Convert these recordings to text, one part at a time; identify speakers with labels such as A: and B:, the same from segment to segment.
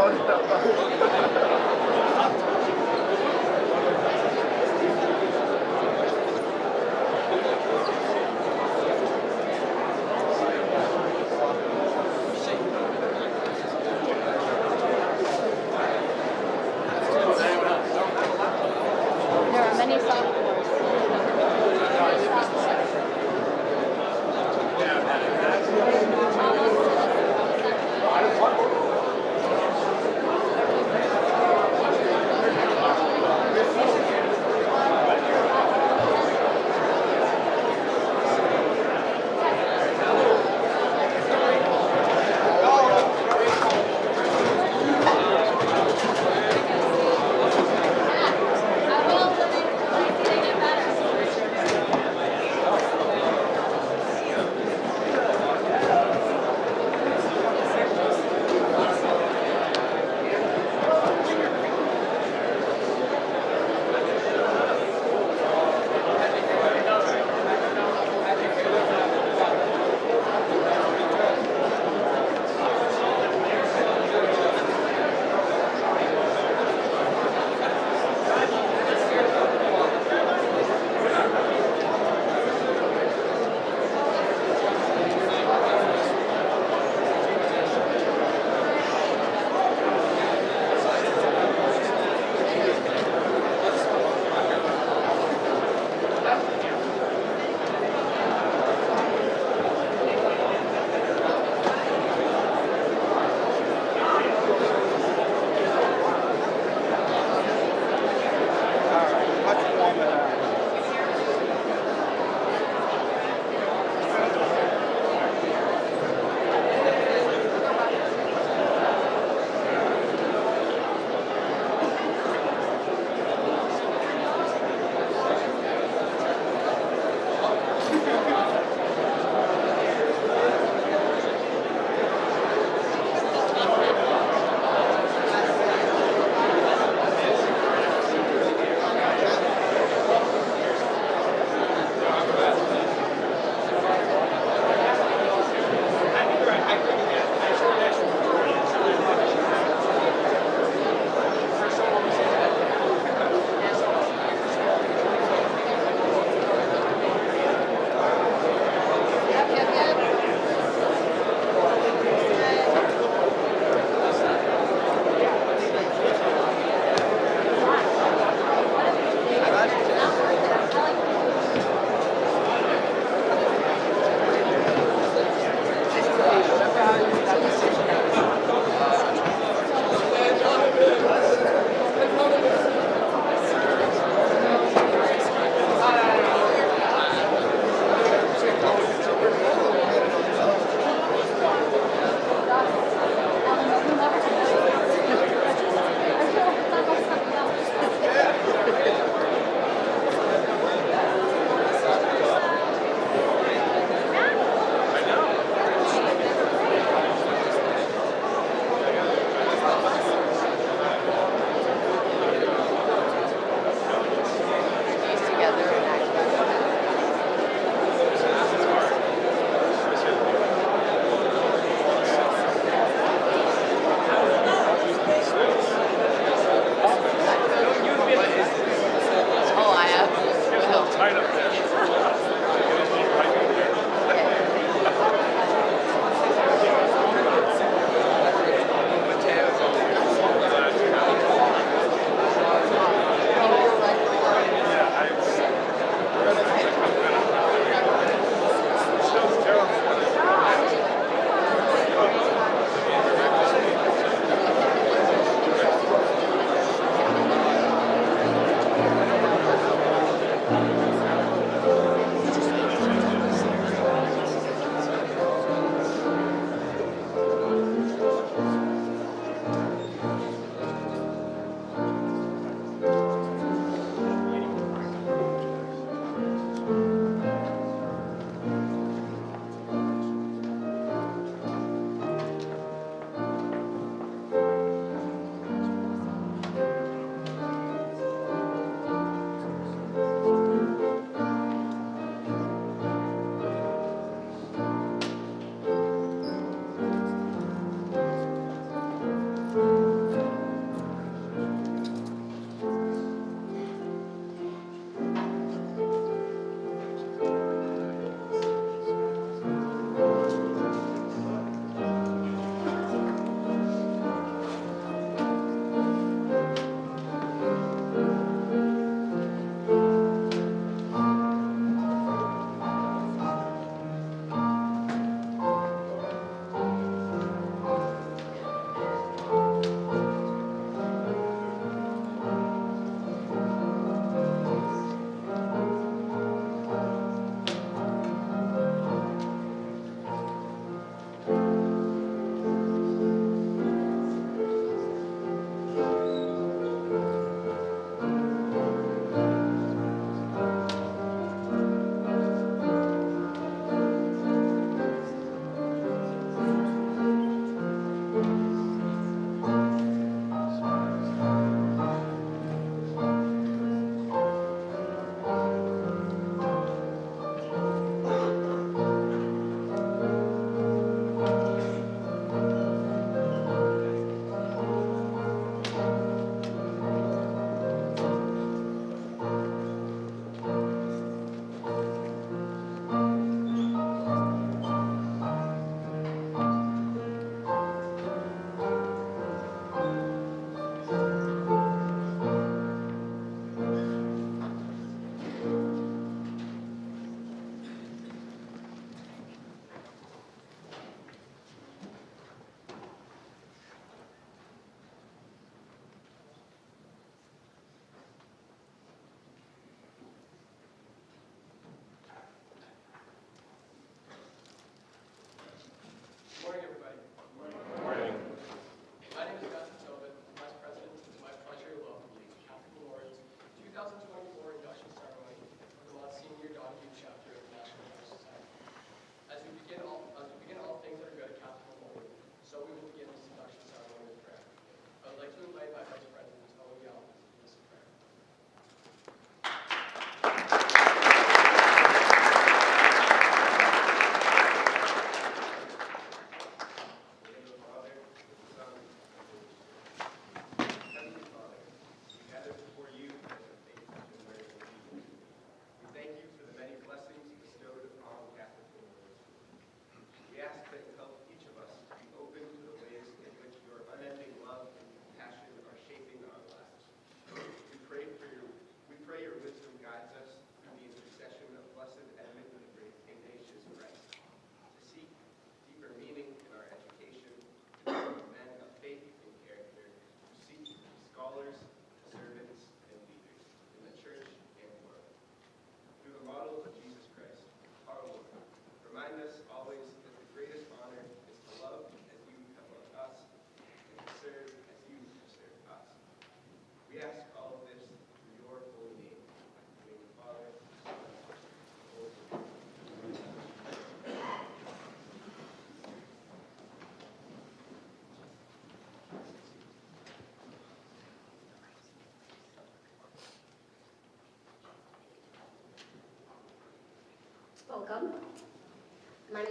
A: There are many softwares.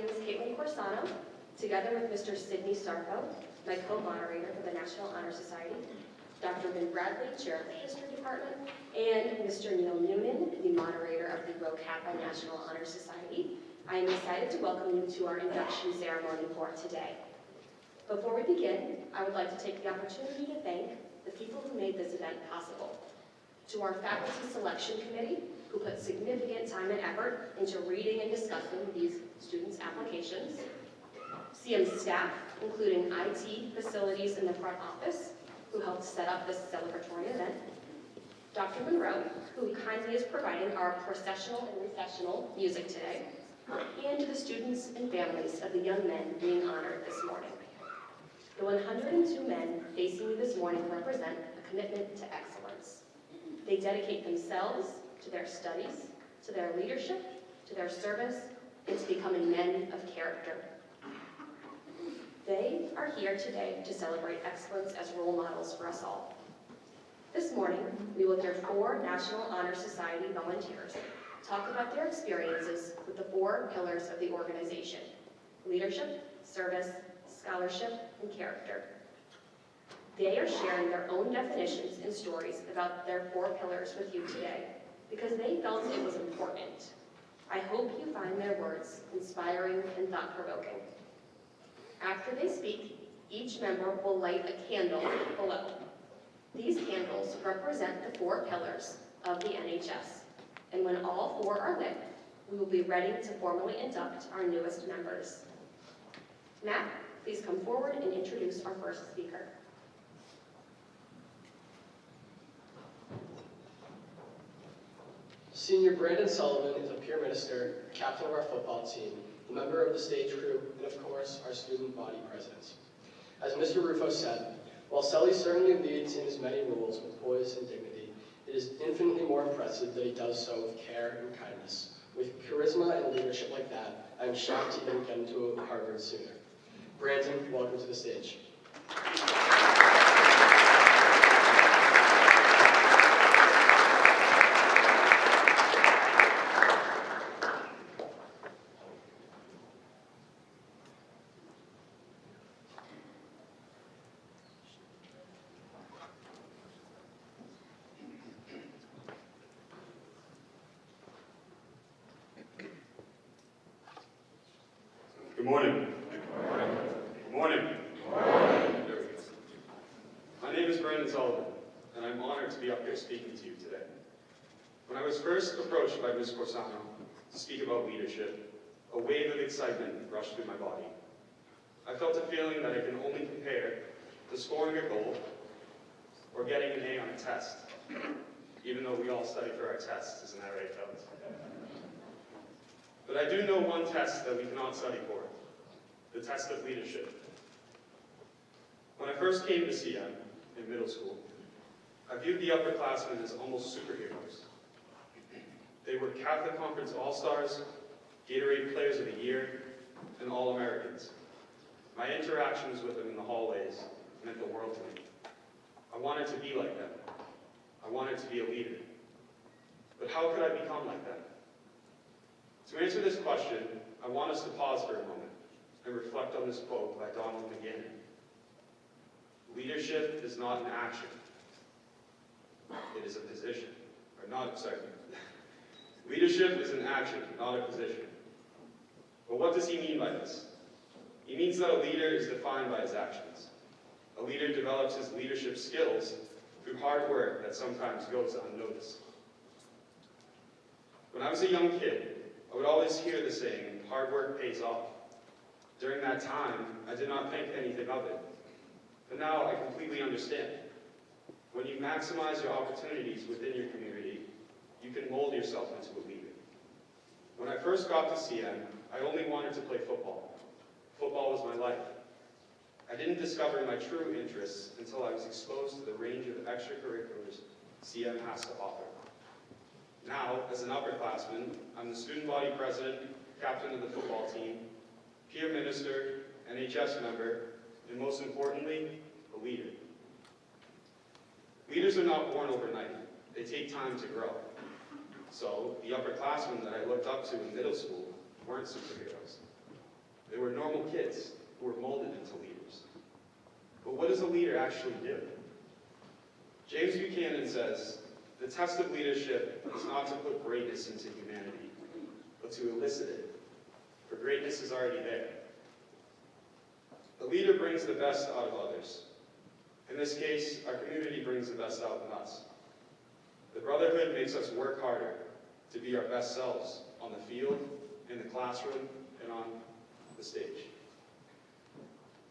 B: Ms. Caitlin Corsano, together with Mr. Sidney Sarko, my co-moderator for the National Honor Society, Dr. Ben Bradley, Chair of the History Department, and Mr. Neil Noonan, the moderator of the Rho Kappa National Honor Society. I am excited to welcome you to our induction ceremony for today. Before we begin, I would like to take the opportunity to thank the people who made this event possible. To our faculty selection committee, who put significant time and effort into reading and discussing these students' applications. CM staff, including IT, facilities, and the front office, who helped set up this celebratory event. Dr. Monroe, who kindly is providing our processional and recessional music today. And the students and families of the young men being honored this morning. The 102 men facing you this morning represent a commitment to excellence. They dedicate themselves to their studies, to their leadership, to their service, and to becoming men of character. They are here today to celebrate excellence as role models for us all. This morning, we will hear 4 National Honor Society volunteers talk about their experiences with the 4 pillars of the organization: leadership, service, scholarship, and character. They are sharing their own definitions and stories about their 4 pillars with you today because they felt it was important. I hope you find their words inspiring and thought-provoking. After they speak, each member will light a candle below. These candles represent the 4 pillars of the NHS, and when all 4 are lit, we will be ready to formally induct our newest members. Matt, please come forward and introduce our first speaker.
C: Senior Brandon Sullivan is a peer minister, captain of our football team, a member of the stage crew, and of course, our student body presidents. As Mr. Rufo said, while Sully certainly leads in his many roles with poise and dignity, it is infinitely more impressive that he does so with care and kindness. With charisma and leadership like that, I am shocked to even get into Harvard sooner. Brandon, welcome to the stage.
D: Good morning. Good morning. My name is Brandon Sullivan, and I'm honored to be up here speaking to you today. When I was first approached by Ms. Corsano to speak about leadership, a wave of excitement rushed through my body. I felt a feeling that I can only compare to scoring a goal or getting an A on a test, even though we all study for our tests, isn't that right, fellas? But I do know one test that we cannot study for, the test of leadership. When I first came to CM in middle school, I viewed the upperclassmen as almost superheroes. They were Catholic Conference All-Stars, Gatorade Players of the Year, and All-Americans. My interactions with them in the hallways meant the world to me. I wanted to be like them. I wanted to be a leader. But how could I become like them? To answer this question, I want us to pause for a moment and reflect on this quote by Donald McGannon. Leadership is not an action. It is a position. Leadership is an action, not a position. But what does he mean by this? He means that a leader is defined by his actions. A leader develops his leadership skills through hard work that sometimes goes unnoticed. When I was a young kid, I would always hear the saying, hard work pays off. During that time, I did not think anything of it. But now I completely understand. When you maximize your opportunities within your community, you can mold yourself into a leader. When I first got to CM, I only wanted to play football. Football was my life. I didn't discover my true interests until I was exposed to the range of extracurriculars CM has to offer. Now, as an upperclassman, I'm the student body president, captain of the football team, peer minister, NHS member, and most importantly, a leader. Leaders are not born overnight. They take time to grow. So, the upperclassmen that I looked up to in middle school weren't superheroes. They were normal kids who were molded into leaders. But what does a leader actually do? James Buchanan says, the test of leadership is not to put greatness into humanity, but to elicit it, for greatness is already there. The leader brings the best out of others. In this case, our community brings the best out in us. The brotherhood makes us work harder to be our best selves on the field, in the classroom, and on the stage.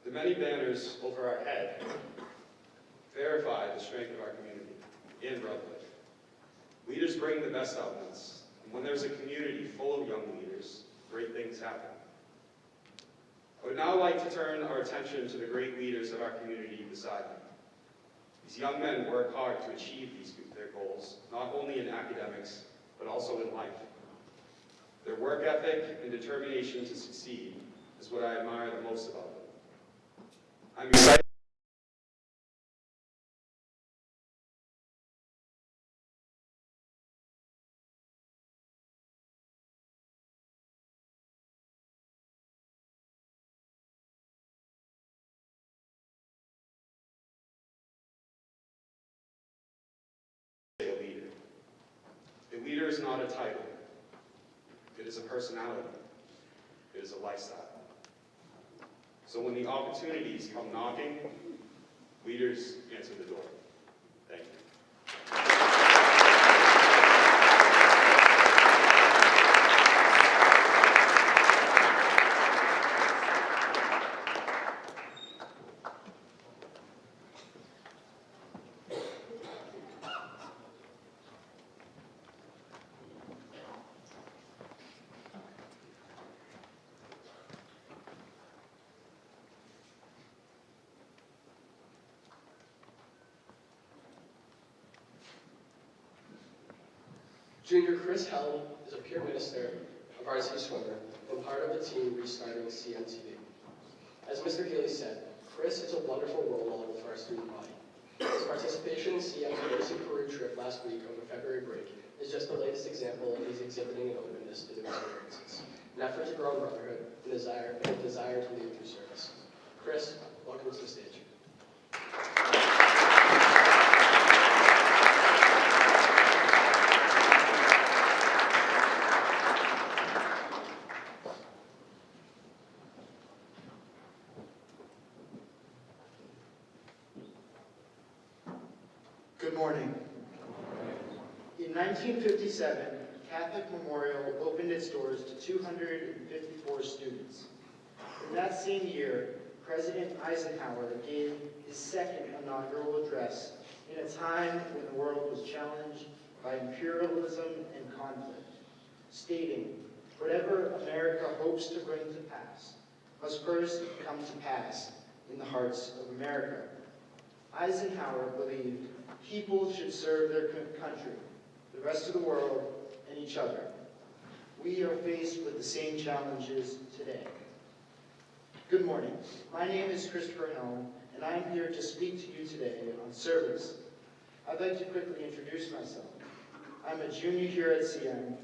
D: The many banners over our head verify the strength of our community and brotherhood. Leaders bring the best out in us, and when there's a community full of young leaders, great things happen. I would now like to turn our attention to the great leaders of our community beside me. These young men work hard to achieve their goals, not only in academics, but also in life. Their work ethic and determination to succeed is what I admire the most about them. I'm excited to be a leader. A leader is not a title. It is a personality. It is a lifestyle. So when the opportunities come knocking, leaders answer the door. Thank you.
C: Junior Chris Helm is a peer minister, a varsity swimmer, and part of the team restarting CMTV. As Mr. Haley said, Chris is a wonderful role model for our student body. His participation in CM's Racing Peru trip last week over February break is just the latest example of his exhibiting an openness to new experiences, an effort to grow in brotherhood, and a desire to lead through service. Chris, welcome to the stage.
E: Good morning. In 1957, Catholic Memorial opened its doors to 254 students. In that same year, President Eisenhower gave his second inaugural address in a time when the world was challenged by imperialism and conflict, stating, "Whatever America hopes to bring to pass must first come to pass in the hearts of America." Eisenhower believed people should serve their country, the rest of the world, and each other. We are faced with the same challenges today. Good morning. My name is Christopher Helm, and I am here to speak to you today on service. I'd like to quickly introduce myself. I'm a junior here at CM.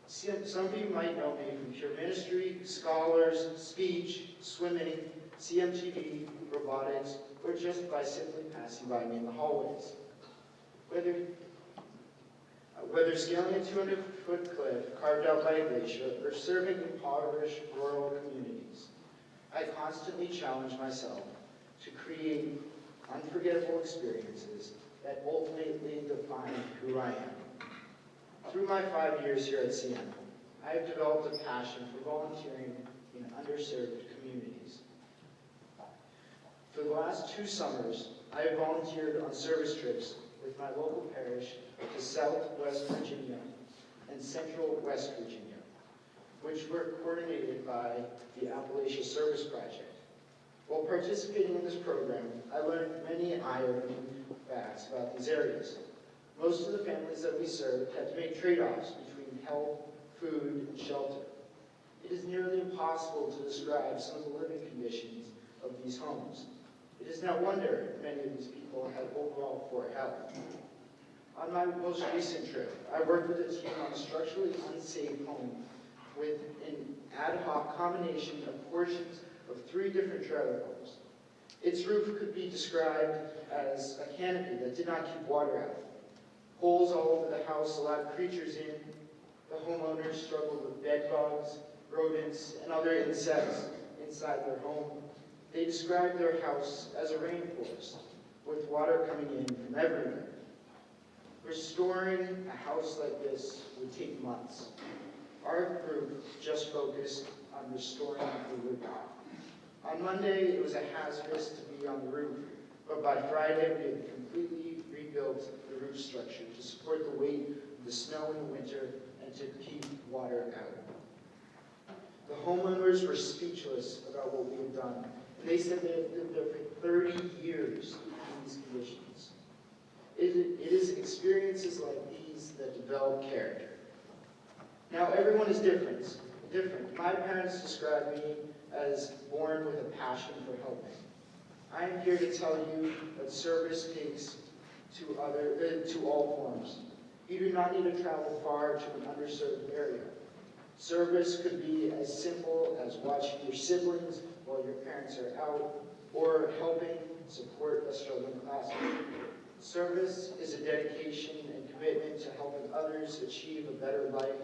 E: Some of you might know me from peer ministry, scholars, speech, swimming, CMTV, robotics, or just by simply passing by me in the hallways. Whether scaling a 200-foot cliff carved out by a glacier or serving impoverished rural communities, I constantly challenge myself to create unforgettable experiences that ultimately define who I am. Through my 5 years here at CM, I have developed a passion for volunteering in underserved communities. For the last 2 summers, I have volunteered on service trips with my local parish to Southwest Virginia and Central West Virginia, which were coordinated by the Appalachia Service Project. While participating in this program, I learned many eye-opening facts about these areas. Most of the families that we served had to make trade-offs between health, food, and shelter. It is nearly impossible to describe some of the living conditions of these homes. It is no wonder many of these people had overall poor health. On my most recent trip, I worked with a team on a structurally unsafe home with an ad hoc combination of portions of 3 different trailer homes. Its roof could be described as a canopy that did not keep water out. Holes all over the house allowed creatures in. The homeowners struggled with bed bugs, rodents, and other insects inside their home. They described their house as a rainforest, with water coming in from everywhere. Restoring a house like this would take months. Our group just focused on restoring the roof. On Monday, it was a hazardous to be on the roof, but by Friday, we had completely rebuilt the roof structure to support the weight of the snow in the winter and to keep water out. The homeowners were speechless about what we had done, and they said they had lived there for 30 years in these conditions. It is experiences like these that develop character. Now, everyone is different. My parents described me as born with a passion for helping. I am here to tell you that service takes to all forms. You do not need to travel far to an underserved area. Service could be as simple as watching your siblings while your parents are out, or helping support a struggling classmate. Service is a dedication and commitment to helping others achieve a better life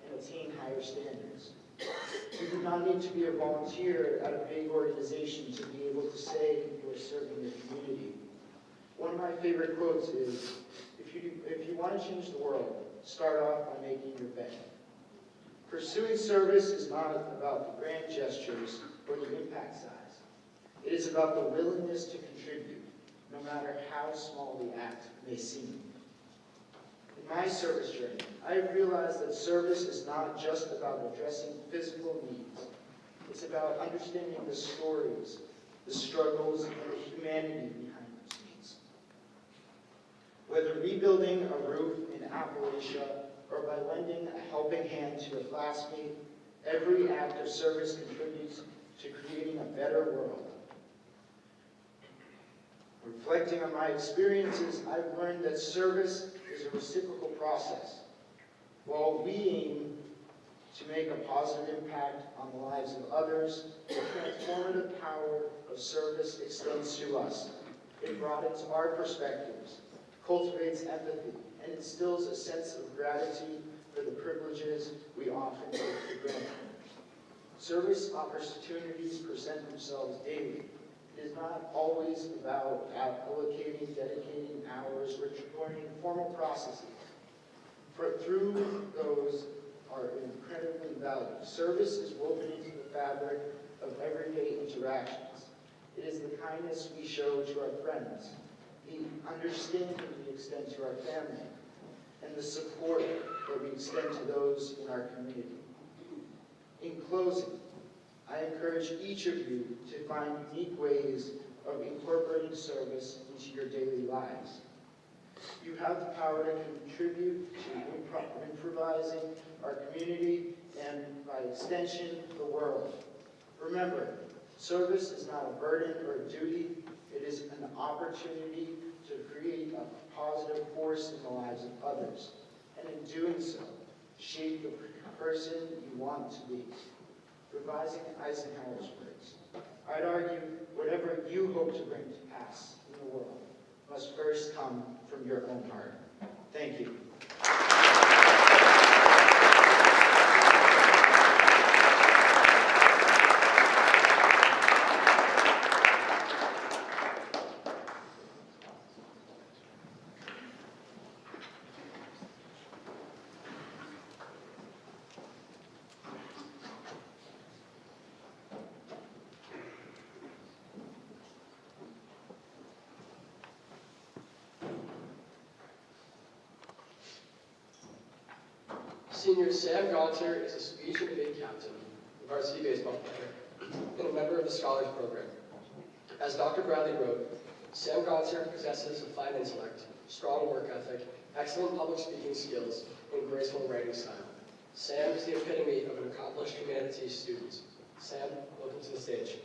E: and attain higher standards. You do not need to be a volunteer at a big organization to be able to say you are serving your community. One of my favorite quotes is, if you want to change the world, start off by making your bed. Pursuing service is not about the grand gestures or the impact size. It is about the willingness to contribute, no matter how small the act may seem. In my service journey, I have realized that service is not just about addressing physical needs. It's about understanding the stories, the struggles, and the humanity behind those needs. Whether rebuilding a roof in Appalachia or by lending a helping hand to a classmate, every act of service contributes to creating a better world. Reflecting on my experiences, I've learned that service is a reciprocal process. While we aim to make a positive impact on the lives of others, the transformative power of service extends to us. It broadens our perspectives, cultivates empathy, and instills a sense of gratitude for the privileges we often take for granted. Service opportunities present themselves daily. It is not always about allocating, dedicating hours, or joining formal processes. Through those are incredibly valued. Service is woven into the fabric of everyday interactions. It is the kindness we show to our friends, the understanding we extend to our family, and the support that we extend to those in our community. In closing, I encourage each of you to find unique ways of incorporating service into your daily lives. You have the power to contribute to improvising our community and, by extension, the world. Remember, service is not a burden or a duty. It is an opportunity to create a positive force in the lives of others, and in doing so, shape the person you want to be. Revising Eisenhower's words, I'd argue whatever you hope to bring to pass in the world must first come from your own heart. Thank you.
C: Senior Sam Gaunter is a speech and debate captain, a varsity baseball player, and a member of the Scholars Program. As Dr. Bradley wrote, Sam Gaunter possesses a fine intellect, strong work ethic, excellent public speaking skills, and graceful writing style. Sam is the epitome of an accomplished humanities student. Sam, welcome to the stage.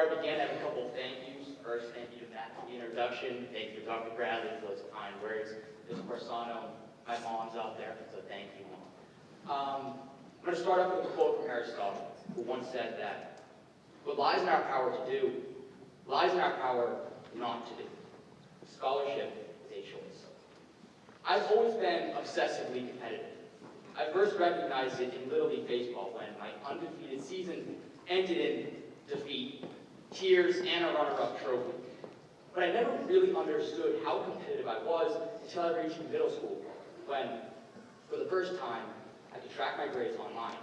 F: I begin, I have a couple of thank yous. First, thank you to Matt for the introduction. Thank you to Dr. Bradley for those kind words. Ms. Corsano, my mom's out there, so thank you, Mom. I'm going to start off with a quote from Aristotle, who once said that what lies in our power to do lies in our power not to do. Scholarship is a choice. I've always been obsessively competitive. I first recognized it in Little League Baseball when my undefeated season ended in defeat, tears, and a runner-up trophy. But I never really understood how competitive I was until I reached middle school, when, for the first time, I could track my grades online.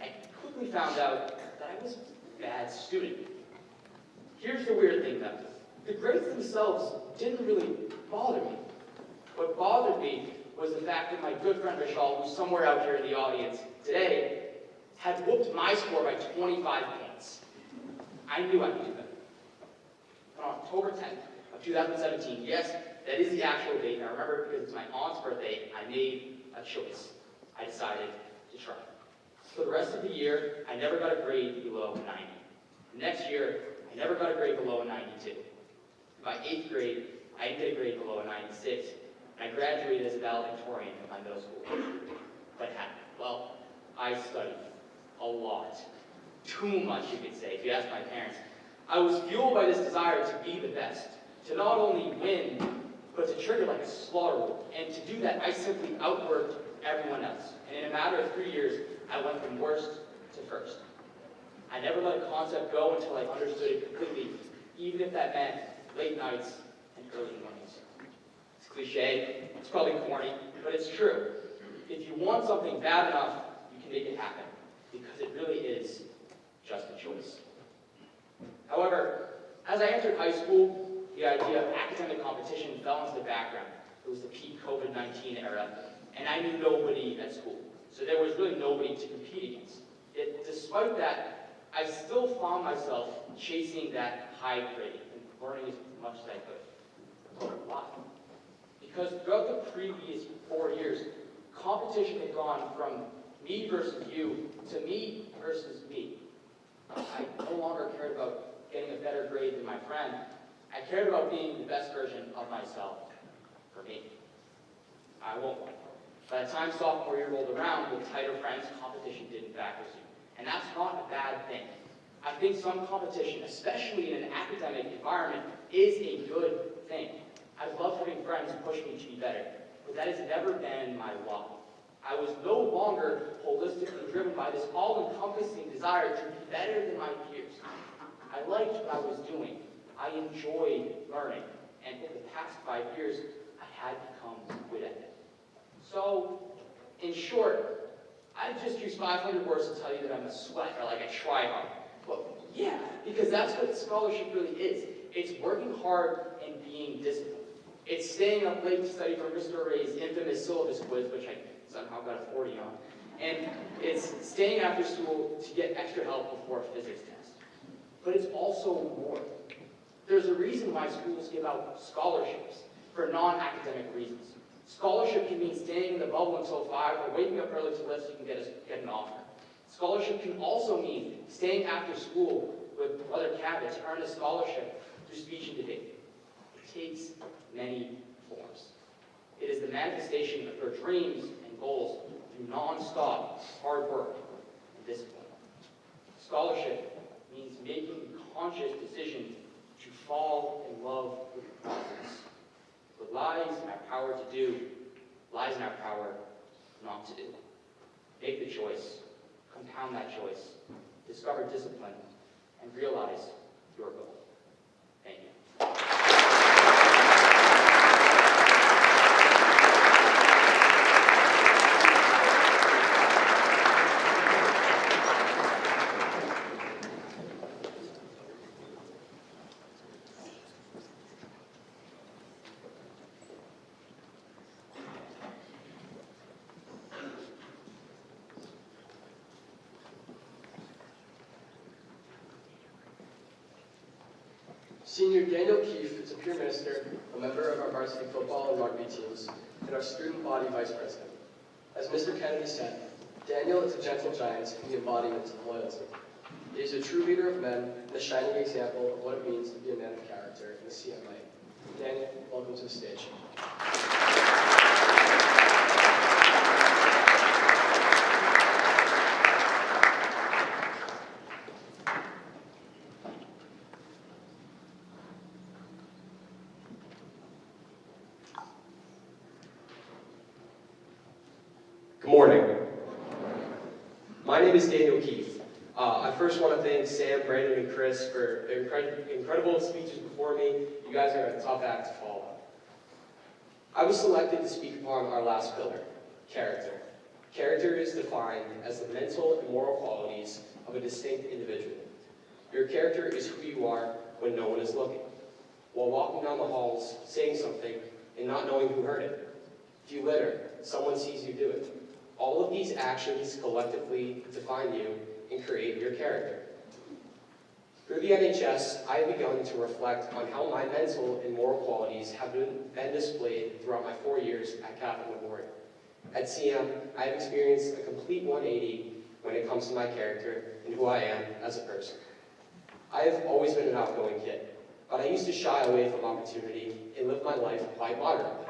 F: I quickly found out that I was a bad student. Here's the weird thing, though. The grades themselves didn't really bother me. What bothered me was the fact that my good friend Vishal, who's somewhere out here in the audience today, had whooped my score by 25 points. I knew I could do better. On October 10th of 2017, yes, that is the actual date, and I remember it because it's my aunt's birthday, I made a choice. I decided to try. For the rest of the year, I never got a grade below 90. Next year, I never got a grade below a 92. By 8th grade, I didn't get a grade below a 96, and I graduated as a valedictorian of my middle school. What happened? Well, I studied a lot. Too much, you could say, if you ask my parents. I was fueled by this desire to be the best, to not only win, but to trigger like a slaughter wolf. And to do that, I simply outworked everyone else. And in a matter of 3 years, I went from worst to first. I never let a concept go until I understood it completely, even if that meant late nights and early mornings. It's cliche, it's probably corny, but it's true. If you want something bad enough, you can make it happen, because it really is just a choice. However, as I entered high school, the idea of academic competition fell into the background. It was the peak COVID-19 era, and I knew nobody at school. So there was really nobody to compete against. Yet, despite that, I still found myself chasing that high grade and learning as much as I could. Why? Because throughout the previous 4 years, competition had gone from me versus you to me versus me. I no longer cared about getting a better grade than my friend. I cared about being the best version of myself for me. I won't lie. By the time sophomore year rolled around, with tighter friends, competition did in fact resume. And that's not a bad thing. I think some competition, especially in an academic environment, is a good thing. I love having friends push me to be better, but that has never been my why. I was no longer holistically driven by this all-encompassing desire to be better than my peers. I liked what I was doing. I enjoyed learning. And for the past 5 years, I had become good at it. So, in short, I just use 500 words to tell you that I'm a sweat, or like I try hard. Well, yeah, because that's what scholarship really is. It's working hard and being disciplined. It's staying up late to study for Mr. Ray's infamous syllabus quiz, which I somehow got a 40 on. And it's staying after school to get extra help before a physics test. But it's also more. There's a reason why schools give out scholarships for non-academic reasons. Scholarship can mean staying in the bubble until 5 or waking up early to lift so you can get an offer. Scholarship can also mean staying after school with Brother Cabot to earn a scholarship through speech and debate. It takes many forms. It is the manifestation of your dreams and goals through non-stop hard work and discipline. Scholarship means making the conscious decision to fall in love with the process. What lies in our power to do lies in our power not to do. Make the choice, compound that choice, discover discipline, and realize your goal. Thank you.
C: Senior Daniel Keefe is a peer minister, a member of our varsity football and rugby teams, and our student body vice president. As Mr. Kennedy said, Daniel is a gentle giant and the embodiment of loyalty. He is a true leader of men and a shining example of what it means to be a man of character in the CMA. Daniel, welcome to the stage.
G: Good morning. My name is Daniel Keith. I first want to thank Sam, Brandon, and Chris for their incredible speeches before me. You guys are a tough act to follow. I was selected to speak upon our last pillar, character. Character is defined as the mental and moral qualities of a distinct individual. Your character is who you are when no one is looking. While walking down the halls, saying something, and not knowing who heard it. If you litter, someone sees you do it. All of these actions collectively define you and create your character. Through the NHS, I have begun to reflect on how my mental and moral qualities have been displayed throughout my 4 years at Catholic Memorial. At CM, I have experienced a complete 180 when it comes to my character and who I am as a person. I have always been an outgoing kid, but I used to shy away from opportunity and live my life quite moderately.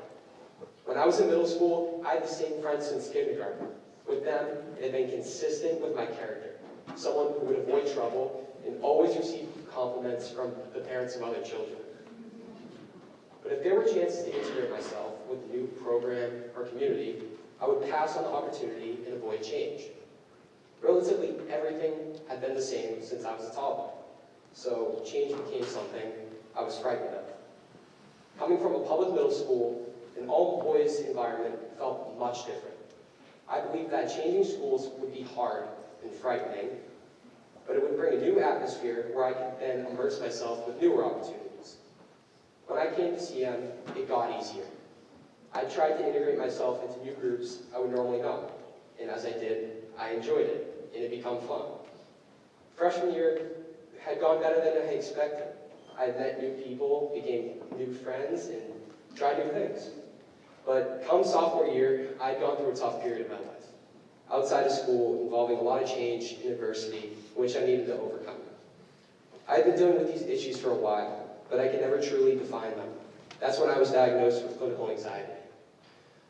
G: When I was in middle school, I had the same friends since kindergarten. With them, it had been consistent with my character. Someone who would avoid trouble and always receive compliments from the parents of other children. But if there were chances to integrate myself with a new program or community, I would pass on the opportunity and avoid change. Relatively everything had been the same since I was a toddler, so change became something I was frightened of. Coming from a public middle school, an all-boys environment felt much different. I believed that changing schools would be hard and frightening, but it would bring a new atmosphere where I could then immerse myself with newer opportunities. When I came to CM, it got easier. I tried to integrate myself into new groups I would normally not, and as I did, I enjoyed it, and it became fun. Freshman year had gone better than I had expected. I had met new people, became new friends, and tried new things. But come sophomore year, I had gone through a tough period in my life. Outside of school, involving a lot of change and adversity, which I needed to overcome. I had been dealing with these issues for a while, but I could never truly define them. That's when I was diagnosed with clinical anxiety.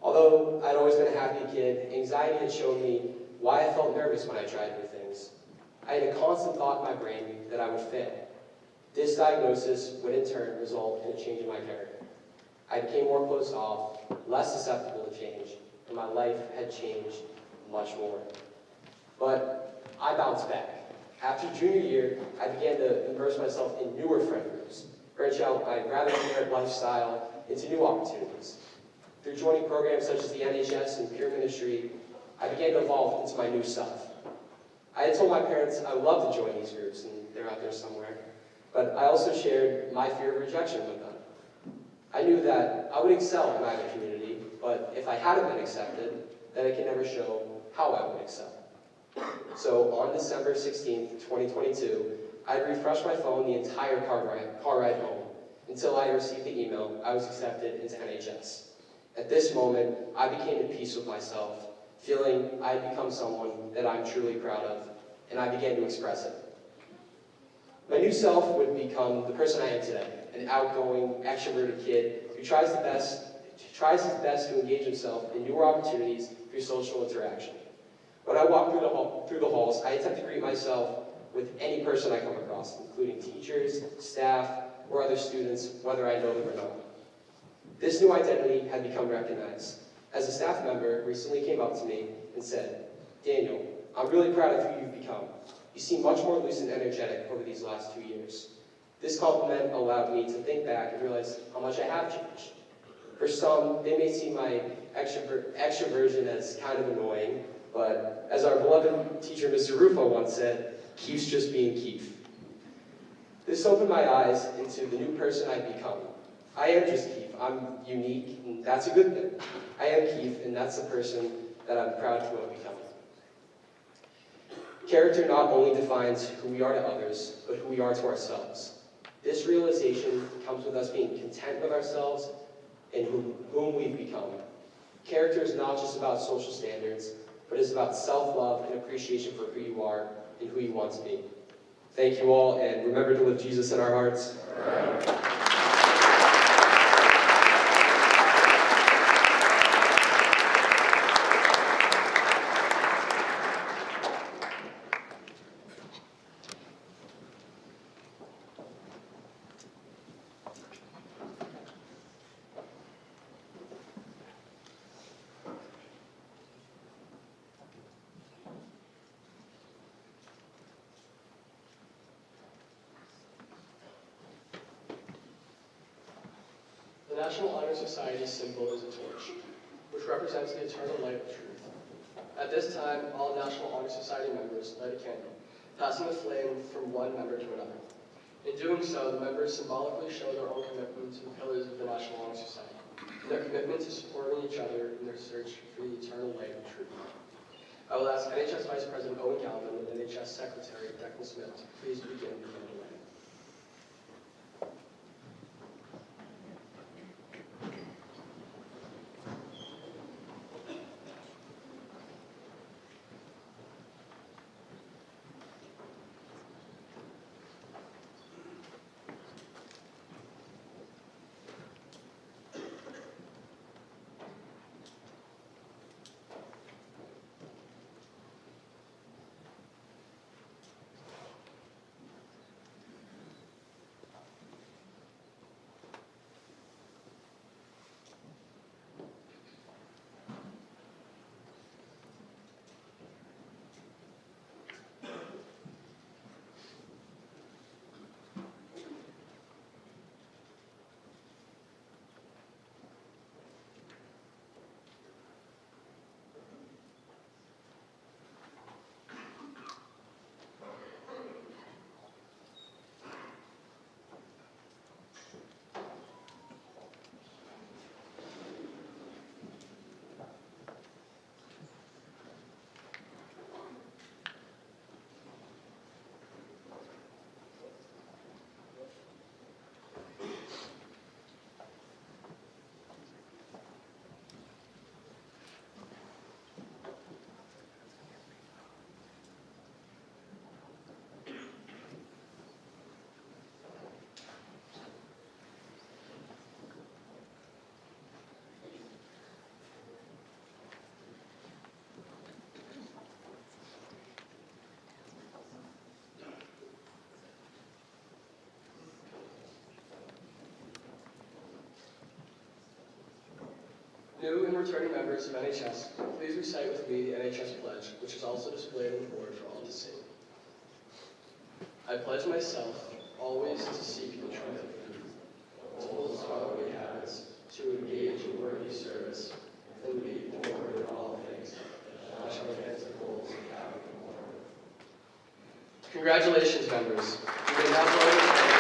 G: Although I'd always been a happy kid, anxiety had shown me why I felt nervous when I tried new things. I had a constant thought in my brain that I would fail. This diagnosis would in turn result in a change in my character. I became more closed off, less susceptible to change, and my life had changed much more. But I bounced back. After junior year, I began to immerse myself in newer friend groups, branch out my rather generic lifestyle into new opportunities. Through joining programs such as the NHS and peer ministry, I began to evolve into my new self. I had told my parents I would love to join these groups, and they're out there somewhere, but I also shared my fear of rejection with them. I knew that I would excel in either community, but if I hadn't been accepted, then I could never show how I would excel. So on December 16th, 2022, I refreshed my phone the entire car ride home until I received the email I was accepted into NHS. At this moment, I became at peace with myself, feeling I had become someone that I'm truly proud of, and I began to express it. My new self would become the person I am today, an outgoing, extroverted kid who tries his best to engage himself in newer opportunities through social interaction. When I walk through the halls, I attempt to greet myself with any person I come across, including teachers, staff, or other students, whether I know them or not. This new identity had become recognized, as a staff member recently came up to me and said, "Daniel, I'm really proud of who you've become. You seem much more loose and energetic over these last 2 years." This compliment allowed me to think back and realize how much I have changed. For some, they may see my extroversion as kind of annoying, but as our beloved teacher, Mr. Rufo, once said, "Keith's just being Keith." This opened my eyes into the new person I've become. I am just Keith. I'm unique, and that's a good thing. I am Keith, and that's the person that I'm proud to have become. Character not only defines who we are to others, but who we are to ourselves. This realization comes with us being content with ourselves and whom we've become. Character is not just about social standards, but it's about self-love and appreciation for who you are and who you want to be. Thank you all, and remember to live Jesus in our hearts.
C: The National Honor Society's symbol is a torch, which represents the eternal light of truth. At this time, all National Honor Society members light a candle, passing the flame from one member to another. In doing so, the members symbolically show their own commitment to the pillars of the National Honor Society, and their commitment to supporting each other in their search for the eternal light of truth. I will ask NHS Vice President Owen Galvin and NHS Secretary Declan Smith to please begin the candle lighting. New and returning members of NHS, please recite with me the NHS pledge, which is also displayed on the board for all to see. I pledge myself always to seek the truth, to hold scholarly habits, to engage in worthy service, and lead the Lord in all things. I shall advance the goals of Catholic reform. Congratulations, members. You may now join the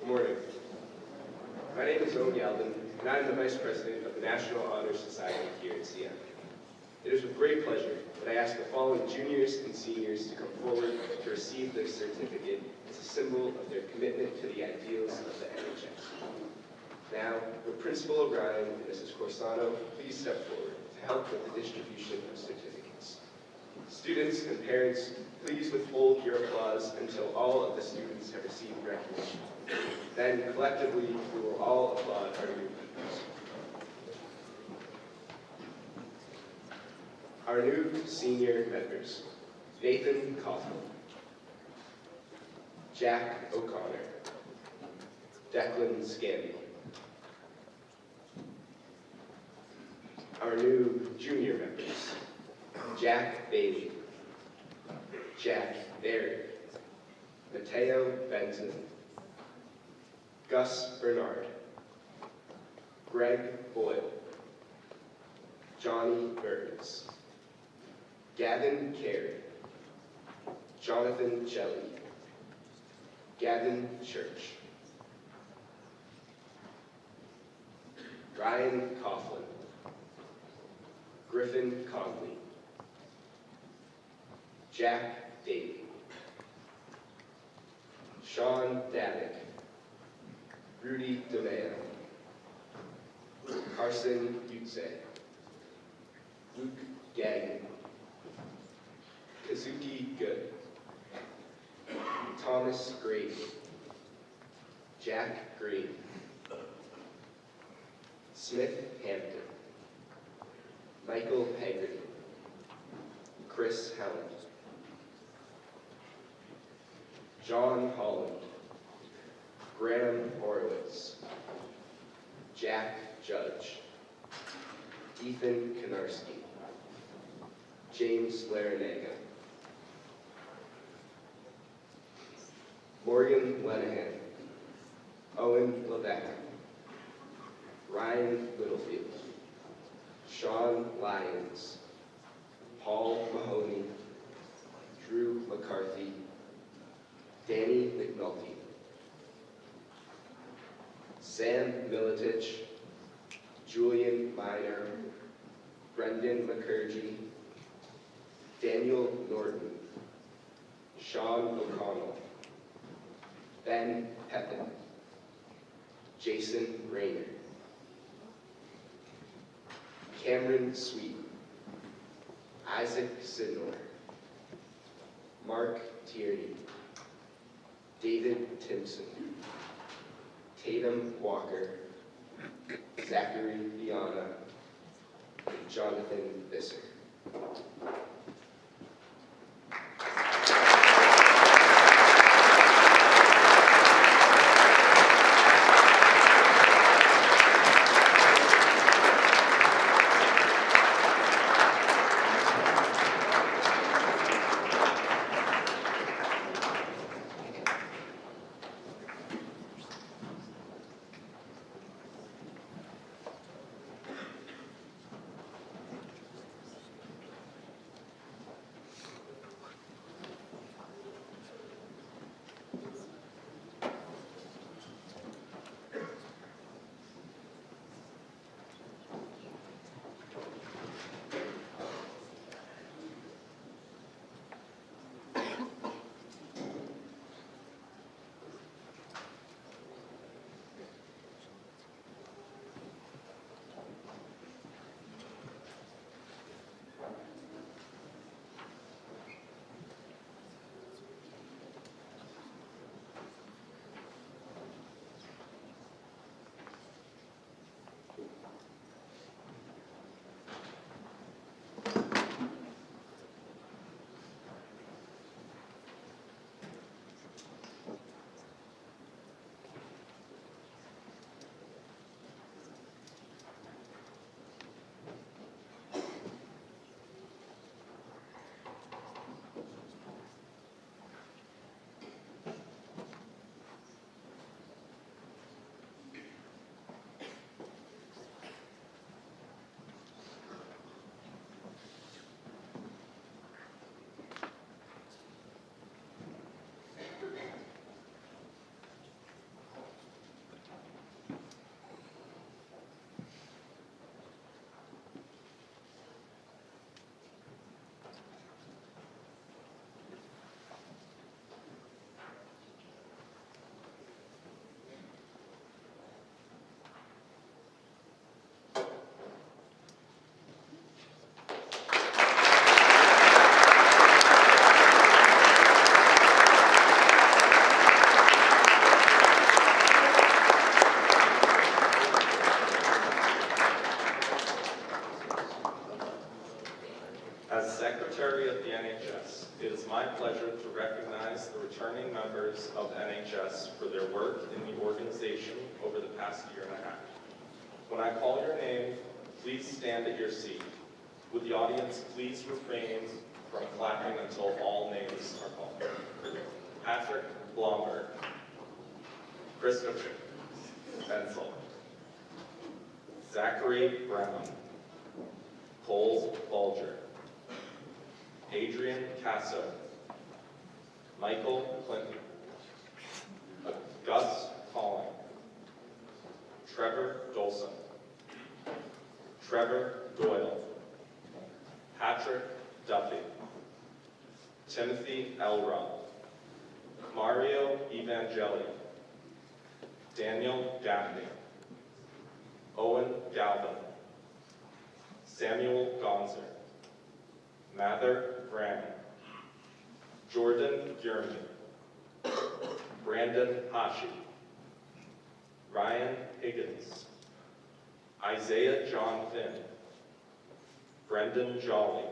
H: Good morning. My name is Owen Galvin, and I am the Vice President of the National Honor Society here at CM. It is with great pleasure that I ask the following juniors and seniors to come forward to receive their certificate as a symbol of their commitment to the ideals of the NHS. Now, would Principal O'Brien and Mrs. Corsano please step forward to help with the distribution of certificates. Students and parents, please withhold your applause until all of the students have received recognition. Then, collectively, we will all applaud our new members. Our new senior members, Nathan Kaufman, Jack O'Connor, Declan Scandy. Our new junior members, Jack Bailey, Jack Berry, Mateo Benson, Gus Bernard, Greg Boyle, Johnny Burns, Gavin Carey, Jonathan Shelley, Gavin Church, Ryan Coughlin, Griffin Conley, Jack Davey, Sean Dabbick, Rudy DeMeo, Carson Yutze, Luke Gagnon, Kazuki Good, Thomas Grady, Jack Green, Smith Hampton, Michael Haggerty, Chris Helland, John Holland, Graham Horowitz, Jack Judge, Ethan Konarski, James Larinaga, Morgan Lenahan, Owen Levesque, Ryan Littlefield, Sean Lyons, Paul Mahoney, Drew McCarthy, Danny McNulty, Sam Militich, Julian Miner, Brendan McCurgy, Daniel Norton, Sean O'Connell, Ben Pepin, Jason Rayner, Cameron Sweet, Isaac Sidnor, Mark Tierney, David Timpson, Tatum Walker, Zachary Viana, Jonathan Visser.
I: As Secretary of the NHS, it is my pleasure to recognize the returning members of NHS for their work in the organization over the past year and a half. When I call your name, please stand at your seat. Would the audience please refrain from clapping until all names are called? Patrick Blomberg, Christopher Bensel, Zachary Brown, Cole Bulger, Adrian Casso, Michael Clinton, Gus Colling, Trevor Dolson, Trevor Doyle, Patrick Duffy, Timothy Elrod, Mario Evangeli, Daniel Gaffney, Owen Galvin, Samuel Gonzer, Mather Graham, Jordan Gurman, Brandon Hashi, Ryan Higgins, Isaiah John Finn, Brendan Jolly,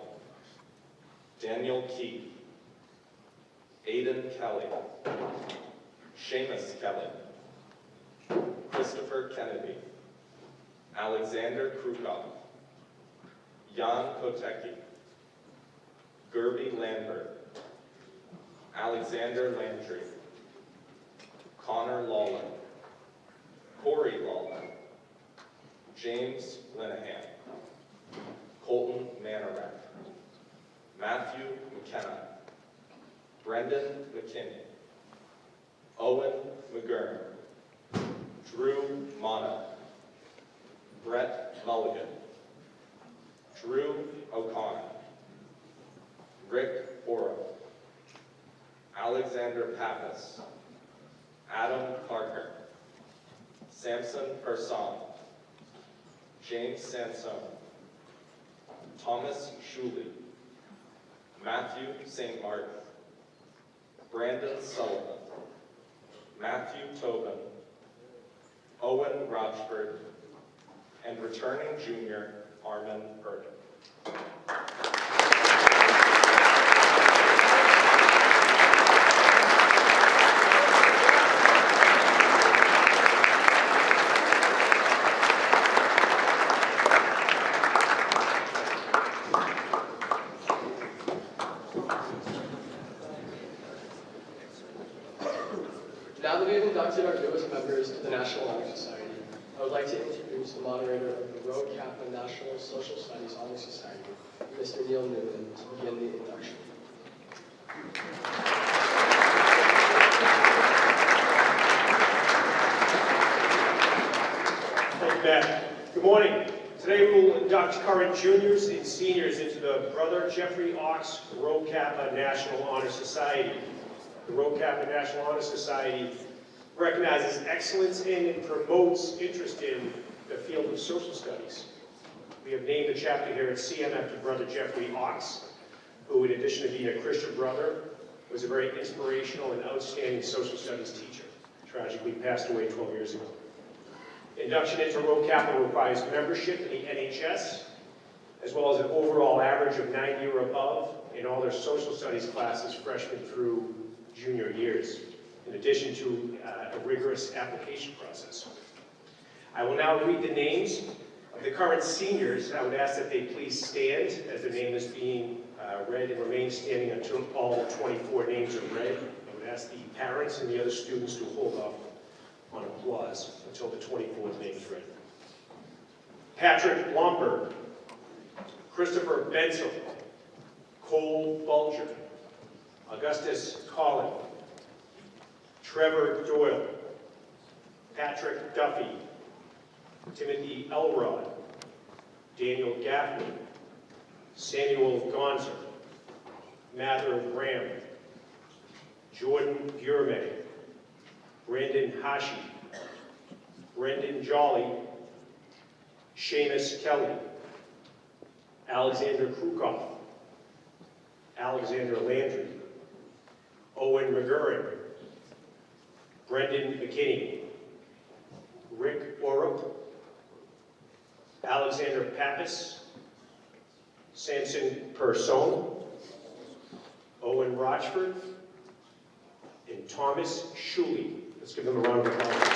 I: Daniel Keith, Aiden Kelly, Seamus Kelly, Christopher Kennedy, Alexander Krukov, Jan Kotecki, Gerby Lambert, Alexander Landry, Connor Lawler, Corey Lawler, James Linehan, Colton Manorak, Matthew McKenna, Brendan McKinney, Owen McGurn, Drew Mono, Brett Mulligan, Drew O'Connor, Rick Oro, Alexander Pappas, Adam Parker, Samson Person, James Sansone, Thomas Shuley, Matthew St. Martin, Brandon Sullivan, Matthew Tobin, Owen Rochford, and returning junior Armin Erden.
C: Now that we have inducted our newest members to the National Honor Society, I would like to introduce the moderator of the Road Kaplan National Social Studies Honor Society, Mr. Neil Newman, to begin the induction.
J: Thank you, Matt. Good morning. Today we will induct current juniors and seniors into the Brother Jeffrey Ox Road Kappa National Honor Society. The Road Kappa National Honor Society recognizes excellence in and promotes interest in the field of social studies. We have named a chapter here at CM after Brother Jeffrey Ox, who, in addition to being a Christian brother, was a very inspirational and outstanding social studies teacher. Tragically passed away 12 years ago. Induction into Road Kappa requires membership in the NHS, as well as an overall average of 90 or above in all their social studies classes, freshman through junior years, in addition to a rigorous application process. I will now read the names of the current seniors. I would ask that they please stand as the name is being read and remain standing until all 24 names are read. I would ask the parents and the other students to hold off on applause until the 24th name is read. Patrick Blomberg, Christopher Bensel, Cole Bulger, Augustus Collin, Trevor Doyle, Patrick Duffy, Timothy Elrod, Daniel Gaffney, Samuel Gonzer, Mather Graham, Jordan Gurme, Brandon Hashi, Brendan Jolly, Seamus Kelly, Alexander Krukov, Alexander Landry, Owen McGurran, Brendan McKinney, Rick Orup, Alexander Pappas, Samson Person, Owen Rochford, and Thomas Shuley. Let's give them a round of applause.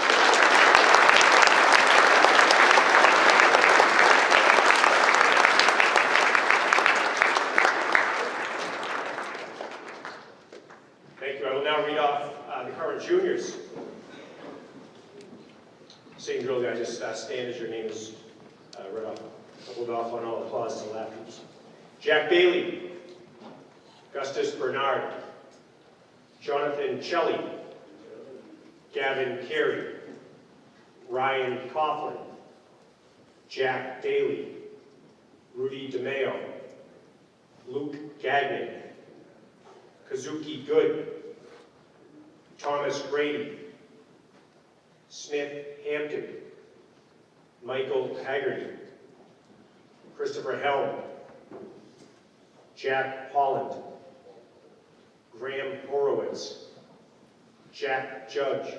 J: Now read off the current juniors. Same drill, guys. Just stand as your name is read off. Hold off on all applause until afterwards. Jack Bailey, Augustus Bernard, Jonathan Chelly, Gavin Carey, Ryan Coughlin, Jack Daly, Rudy DeMeo, Luke Gagnon, Kazuki Good, Thomas Grady, Smith Hampton, Michael Haggerty, Christopher Helm, Jack Holland, Graham Horowitz, Jack Judge,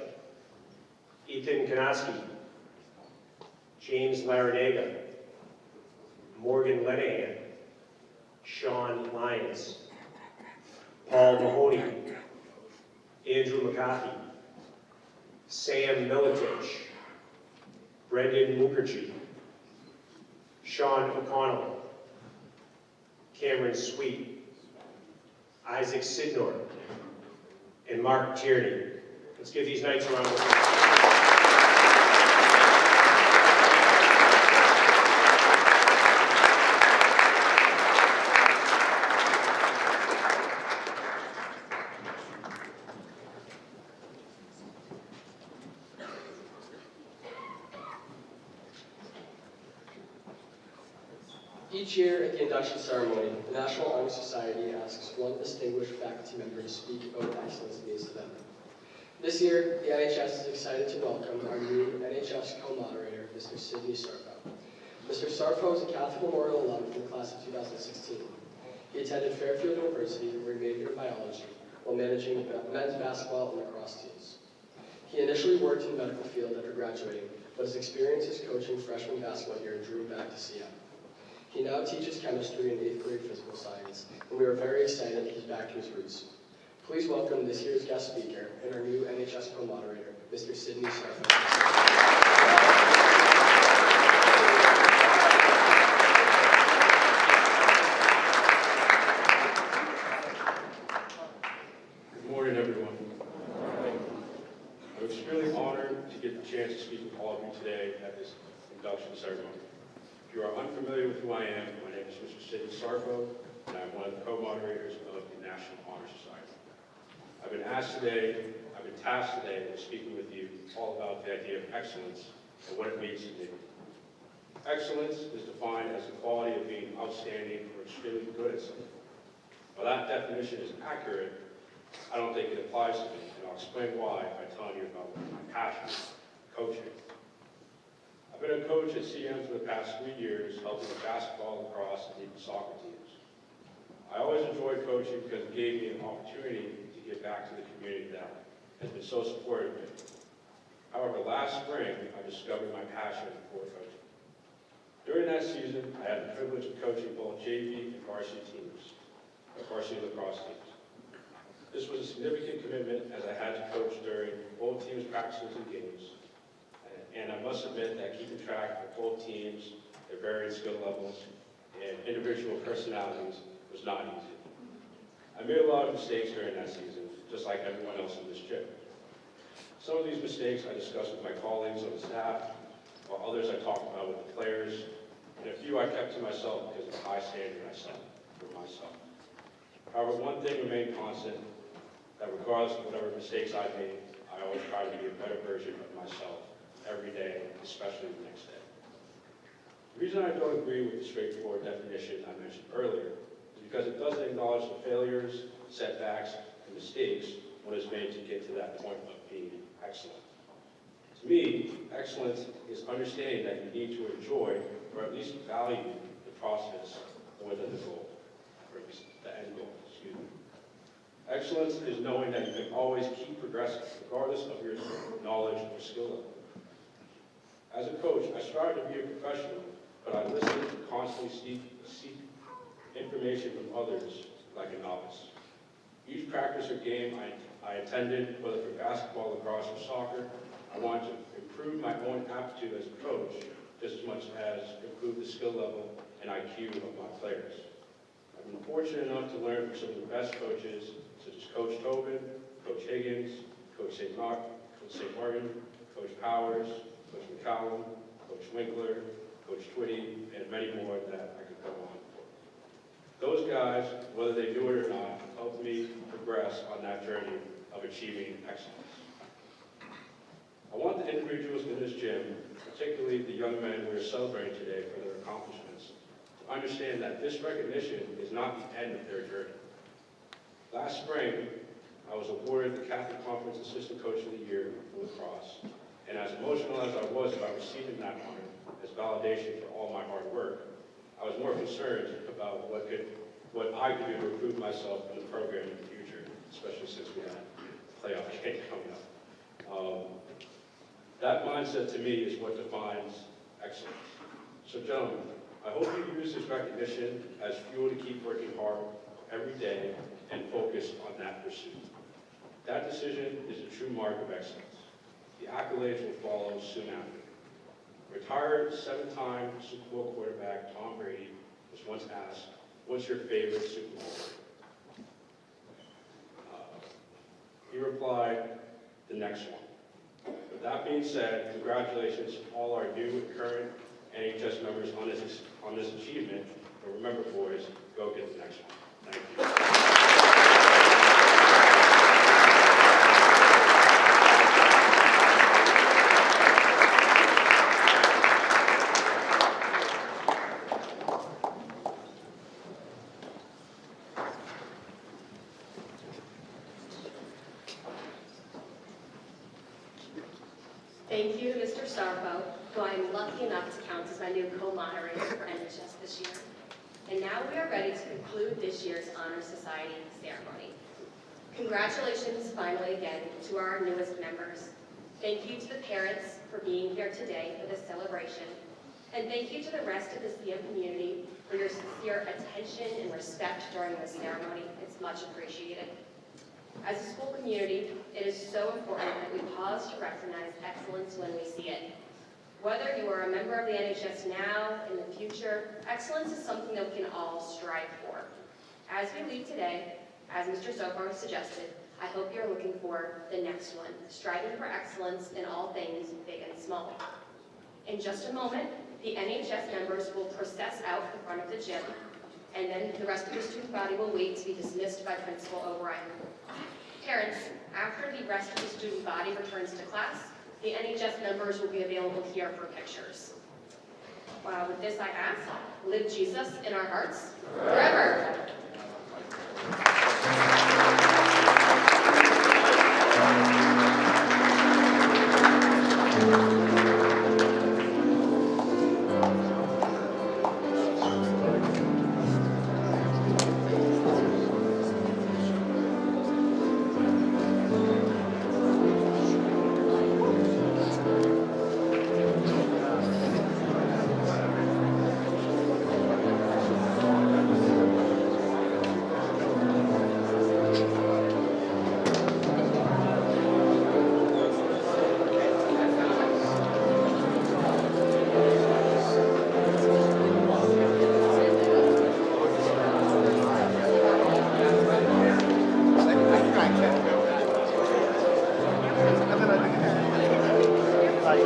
J: Ethan Kanaski, James Larinaga, Morgan Lenahan, Sean Lyons, Paul Mahoney, Andrew McCarthy, Sam Militich, Brendan Mukherjee, Sean O'Connell, Cameron Sweet, Isaac Sidnor, and Mark Tierney. Let's give these knights a round of applause.
C: Each year at the induction ceremony, the National Honor Society asks one distinguished faculty member to speak about excellence in the event. This year, the NHS is excited to welcome our new NHS co-moderator, Mr. Sidney Sarfo. Mr. Sarfo is a Catholic Memorial alum from the class of 2016. He attended Fairfield University, where he majored in biology, while managing the men's basketball and lacrosse teams. He initially worked in the medical field after graduating, but his experiences coaching freshman basketball here drew him back to CM. He now teaches chemistry and 8th grade physical science, and we are very excited that he's back to his roots. Please welcome this year's guest speaker and our new NHS co-moderator, Mr. Sidney Sarfo.
K: Good morning, everyone. I'm extremely honored to get the chance to speak with all of you today at this induction ceremony. If you are unfamiliar with who I am, my name is Mr. Sidney Sarfo, and I'm one of the co-moderators of the National Honor Society. I've been tasked today with speaking with you all about the idea of excellence and what it means to me. Excellence is defined as the quality of being outstanding or extremely good at something. While that definition is accurate, I don't think it applies to me, and I'll explain why by telling you about my passion, coaching. I've been a coach at CM for the past 3 years, helping with basketball, lacrosse, and even soccer teams. I always enjoyed coaching because it gave me an opportunity to give back to the community that has been so supportive of me. However, last spring, I discovered my passion for coaching. During that season, I had the privilege of coaching both JV and varsity teams, varsity lacrosse teams. This was a significant commitment as I had to coach during both teams' practices and games. And I must admit that keeping track of both teams, their varying skill levels, and individual personalities was not easy. I made a lot of mistakes during that season, just like everyone else in this gym. Some of these mistakes I discussed with my colleagues on the staff, while others I talked about with the players, and a few I kept to myself because of the high standard I set for myself. However, one thing remained constant, that regardless of whatever mistakes I made, I always tried to be a better version of myself every day, especially the next day. The reason I don't agree with the straightforward definition I mentioned earlier is because it doesn't acknowledge the failures, setbacks, and mistakes one is made to get to that point of being excellent. To me, excellence is understanding that you need to enjoy, or at least value, the process more than the goal, or at least the end goal, excuse me. Excellence is knowing that you can always keep progressing, regardless of your knowledge or skill level. As a coach, I strive to be a professional, but I listen and constantly seek information from others like a novice. Each practice or game I attended, whether for basketball, lacrosse, or soccer, I wanted to improve my own aptitude as a coach just as much as improve the skill level and IQ of my players. I've been fortunate enough to learn from some of the best coaches, such as Coach Tobin, Coach Higgins, Coach St. Martin, Coach Powers, Coach McCallum, Coach Winkler, Coach Twitty, and many more that I could go on for. Those guys, whether they knew it or not, helped me progress on that journey of achieving excellence. I want the individuals in this gym, particularly the young men we are celebrating today for their accomplishments, to understand that this recognition is not the end of their journey. Last spring, I was awarded the Catholic Conference Assistant Coach of the Year for lacrosse. And as emotional as I was about receiving that honor as validation for all my hard work, I was more concerned about what I could do to improve myself in the program in the future, especially since we had a playoff game coming up. That mindset to me is what defines excellence. So gentlemen, I hope you use this recognition as fuel to keep working hard every day and focus on that pursuit. That decision is a true mark of excellence. The accolades will follow soon after. Retired seven-time Super Bowl quarterback Tom Brady was once asked, "What's your favorite Super Bowl?" He replied, "The next one." With that being said, congratulations to all our new and current NHS members on this achievement. But remember, boys, go get the next one. Thank you.
B: Thank you to Mr. Sarpo, who I am lucky enough to count as my new co-moderator for NHS this year. And now we are ready to conclude this year's Honor Society ceremony. Congratulations finally again to our newest members. Thank you to the parents for being here today for this celebration. And thank you to the rest of the CM community for your sincere attention and respect during this ceremony. It's much appreciated. As a school community, it is so important that we pause to recognize excellence when we see it. Whether you are a member of the NHS now, in the future, excellence is something that we can all strive for. As we leave today, as Mr. Sofar suggested, I hope you're looking for the next one, striving for excellence in all things, big and small. In just a moment, the NHS members will process out the front of the gym, and then the rest of the student body will wait to be dismissed by Principal O'Brien. Parents, after the rest of the student body returns to class, the NHS members will be available here for pictures. With this I ask, live Jesus in our hearts forever.
E: Like,